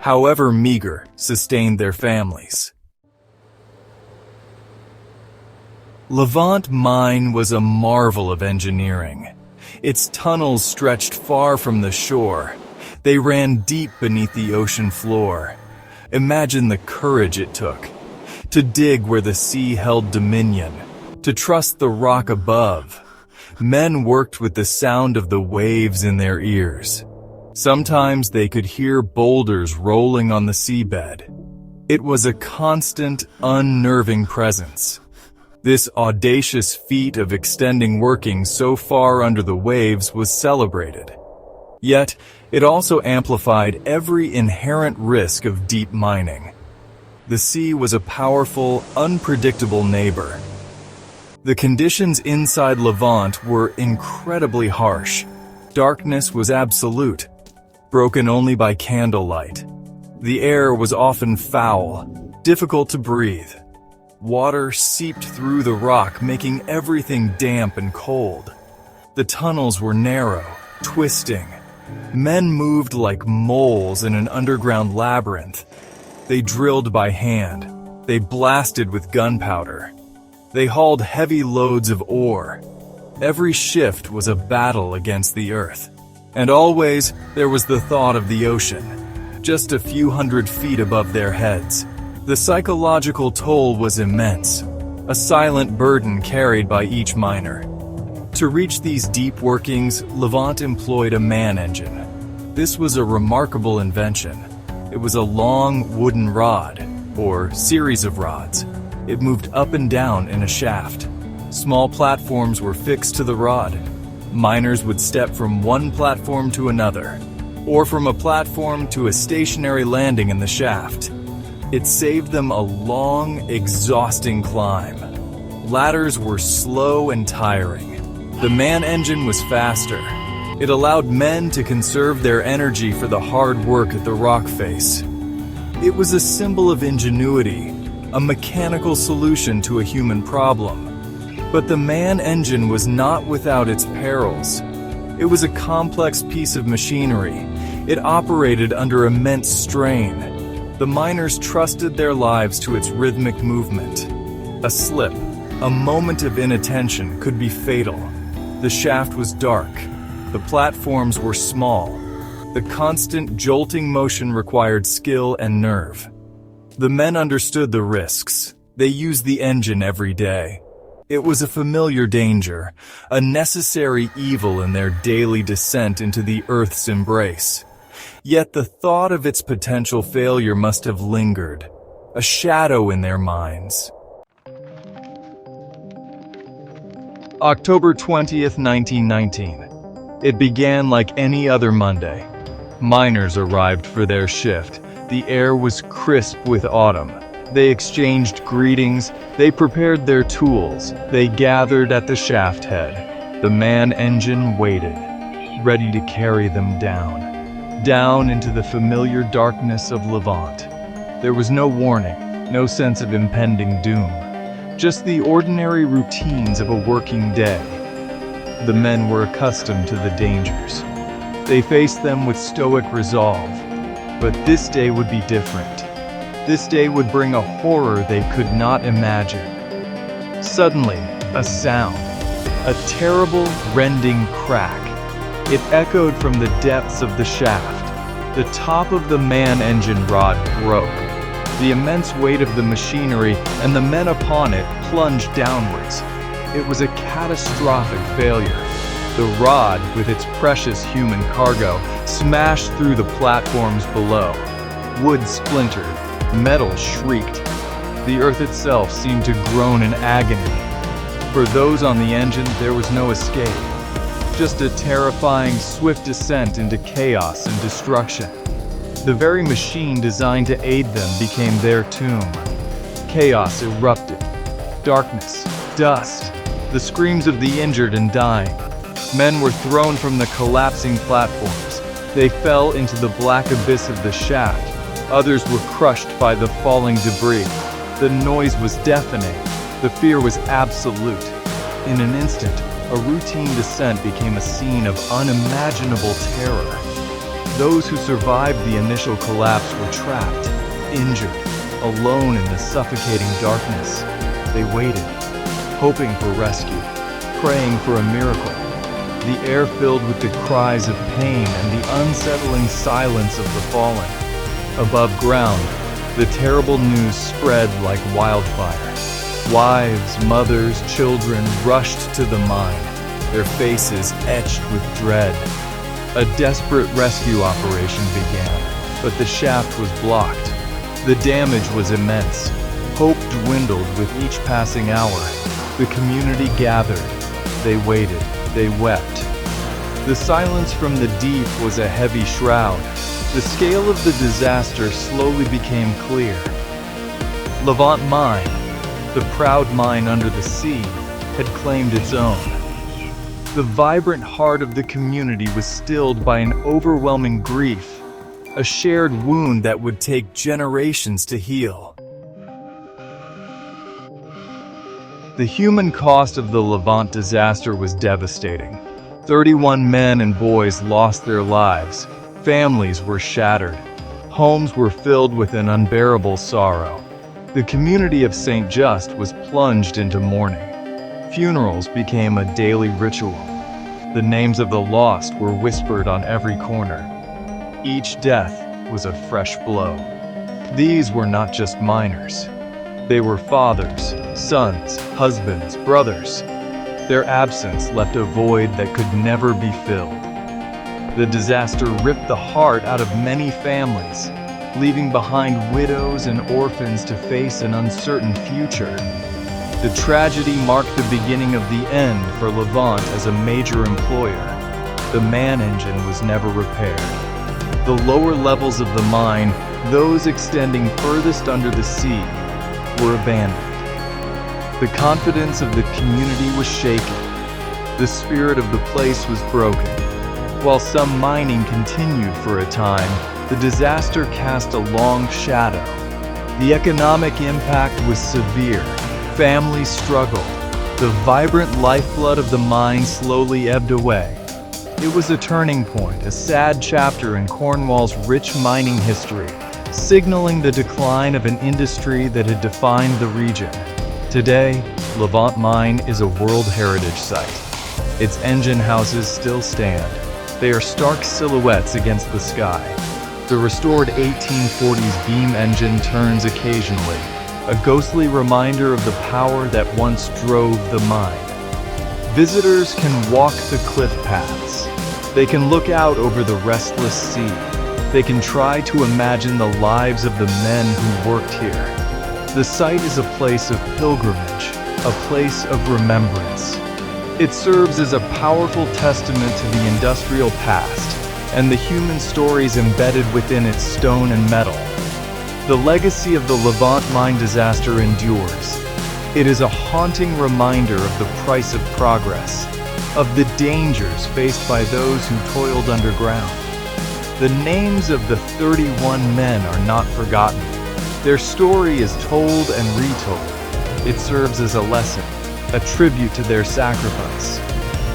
however meager, sustained their families. Levant Mine was a marvel of engineering. Its tunnels stretched far from the shore. They ran deep beneath the ocean floor. Imagine the courage it took to dig where the sea held dominion, to trust the rock above. Men worked with the sound of the waves in their ears. Sometimes they could hear boulders rolling on the seabed. It was a constant, unnerving presence. This audacious feat of extending working so far under the waves was celebrated. Yet, it also amplified every inherent risk of deep mining. The sea was a powerful, unpredictable neighbor. The conditions inside Levant were incredibly harsh. Darkness was absolute, broken only by candlelight. The air was often foul, difficult to breathe. Water seeped through the rock, making everything damp and cold. The tunnels were narrow, twisting. Men moved like moles in an underground labyrinth. They drilled by hand. They blasted with gunpowder. They hauled heavy loads of ore. Every shift was a battle against the earth. And always, there was the thought of the ocean, just a few hundred feet above their heads. The psychological toll was immense, a silent burden carried by each miner. To reach these deep workings, Levant employed a man engine. This was a remarkable invention. It was a long wooden rod, or series of rods. It moved up and down in a shaft. Small platforms were fixed to the rod. Miners would step from one platform to another, or from a platform to a stationary landing in the shaft. It saved them a long, exhausting climb. Ladders were slow and tiring. The man engine was faster. It allowed men to conserve their energy for the hard work at the rock face. It was a symbol of ingenuity, a mechanical solution to a human problem. But the man engine was not without its perils. It was a complex piece of machinery. It operated under immense strain. The miners trusted their lives to its rhythmic movement. A slip, a moment of inattention could be fatal. The shaft was dark. The platforms were small. The constant jolting motion required skill and nerve. The men understood the risks. They used the engine every day. It was a familiar danger, a necessary evil in their daily descent into the Earth's embrace. Yet the thought of its potential failure must have lingered, a shadow in their minds. October 20th, 1919. It began like any other Monday. Miners arrived for their shift. The air was crisp with autumn. They exchanged greetings. They prepared their tools. They gathered at the shaft head. The man engine waited, ready to carry them down into the familiar darkness of Levant. There was no warning, no sense of impending doom, just the ordinary routines of a working day. The men were accustomed to the dangers. They faced them with stoic resolve. But this day would be different. This day would bring a horror they could not imagine. Suddenly, a sound, a terrible, rending crack. It echoed from the depths of the shaft. The top of the man engine rod broke. The immense weight of the machinery and the men upon it plunged downwards. It was a catastrophic failure. The rod, with its precious human cargo, smashed through the platforms below. Wood splintered. Metal shrieked. The earth itself seemed to groan in agony. For those on the engine, there was no escape. Just a terrifying, swift descent into chaos and destruction. The very machine designed to aid them became their tomb. Chaos erupted. Darkness, dust, the screams of the injured and dying. Men were thrown from the collapsing platforms. They fell into the black abyss of the shaft. Others were crushed by the falling debris. The noise was deafening. The fear was absolute. In an instant, a routine descent became a scene of unimaginable terror. Those who survived the initial collapse were trapped, injured, alone in the suffocating darkness. They waited, hoping for rescue, praying for a miracle. The air filled with the cries of pain and the unsettling silence of the fallen. Above ground, the terrible news spread like wildfire. Wives, mothers, children rushed to the mine, their faces etched with dread. A desperate rescue operation began, but the shaft was blocked. The damage was immense. Hope dwindled with each passing hour. The community gathered. They waited. They wept. The silence from the deep was a heavy shroud. The scale of the disaster slowly became clear. Levant Mine, the proud mine under the sea, had claimed its own. The vibrant heart of the community was stilled by an overwhelming grief, a shared wound that would take generations to heal. The human cost of the Levant disaster was devastating. 31 men and boys lost their lives. Families were shattered. Homes were filled with an unbearable sorrow. The community of St. Just was plunged into mourning. Funerals became a daily ritual. The names of the lost were whispered on every corner. Each death was a fresh blow. These were not just miners. They were fathers, sons, husbands, brothers. Their absence left a void that could never be filled. The disaster ripped the heart out of many families, leaving behind widows and orphans to face an uncertain future. The tragedy marked the beginning of the end for Levant as a major employer. The man engine was never repaired. The lower levels of the mine, those extending furthest under the sea, were abandoned. The confidence of the community was shaken. The spirit of the place was broken. While some mining continued for a time, the disaster cast a long shadow. The economic impact was severe. Families struggled. The vibrant lifeblood of the mine slowly ebbed away. It was a turning point, a sad chapter in Cornwall's rich mining history, signaling the decline of an industry that had defined the region. Today, Levant Mine is a World Heritage Site. Its engine houses still stand. They are stark silhouettes against the sky. The restored 1840s beam engine turns occasionally, a ghostly reminder of the power that once drove the mine. Visitors can walk the cliff paths. They can look out over the restless sea. They can try to imagine the lives of the men who worked here. The site is a place of pilgrimage, a place of remembrance. It serves as a powerful testament to the industrial past and the human stories embedded within its stone and metal. The legacy of the Levant Mine disaster endures. It is a haunting reminder of the price of progress, of the dangers faced by those who toiled underground. The names of the 31 men are not forgotten. Their story is told and retold. It serves as a lesson, a tribute to their sacrifice.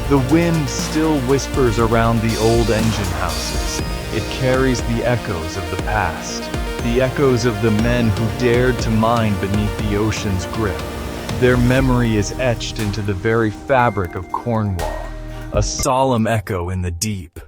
The wind still whispers around the old engine houses. It carries the echoes of the past, the echoes of the men who dared to mine beneath the ocean's grip. Their memory is etched into the very fabric of Cornwall, a solemn echo in the deep.